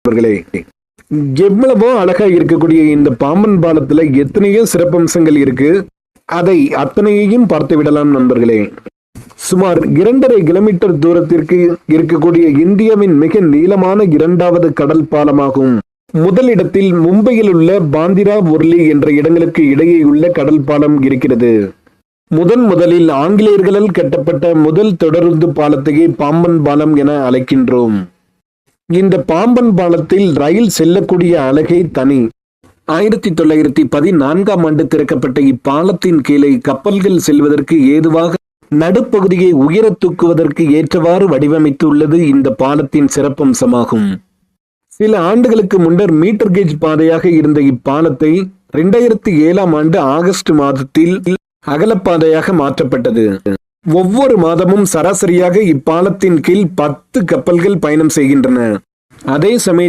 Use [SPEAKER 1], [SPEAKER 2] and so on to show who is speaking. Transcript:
[SPEAKER 1] நண்பர்களே, எவ்வளவோ அழகா இருக்கக்கூடிய இந்த பாம்பன் பாலத்துல எத்தனையோ சிறப்பம்சங்கள் இருக்கு. அதை அத்தனையையும் பார்த்து விடலாம் நண்பர்களே. சுமார் 2.5 கிலோமீட்டர் தூரத்திற்கு இருக்கக்கூடிய இந்தியாவின் மிக நீளமான 2வது கடல் பாலமாகும். முதலிடத்தில் மும்பையில் உள்ள பாந்திரா உர்லி என்ற இடங்களுக்கு இடையே உள்ள கடல் பாலம் இருக்கிறது. முதலில் ஆங்கிலேயர்களால் கட்டப்பட்ட முதல் தொடருந்து பாலத்தையே பாம்பன் பாலம் என அழைக்கின்றோம். இந்த பாம்பன் பாலத்தில் ரயில் செல்லக்கூடிய அழகே தனி. 1914ஆம் ஆண்டு திறக்கப்பட்ட இப்பாலத்தின் கீழே கப்பல்கள் செல்வதற்கு ஏதுவாக நடுப்பகுதியை உயர தூக்குவதற்கு ஏற்றவாறு வடிவமைத்துள்ளது இந்த பாலத்தின் சிறப்பம்சமாகும். சில ஆண்டுகளுக்கு முன்னர் மீட்டர் கேஜ் பாதையாக இருந்த இப்பாலத்தை 2007ஆம் ஆண்டு ஆகஸ்ட் மாதத்தில் அகலப்பாதையாக மாற்றப்பட்டது. ஒவ்வொரு மாதமும் சராசரியாக இப்பாலத்தின் கீழ் 10 கப்பல்கள் பயணம் செய்கின்றன. அதே சமயத்தில்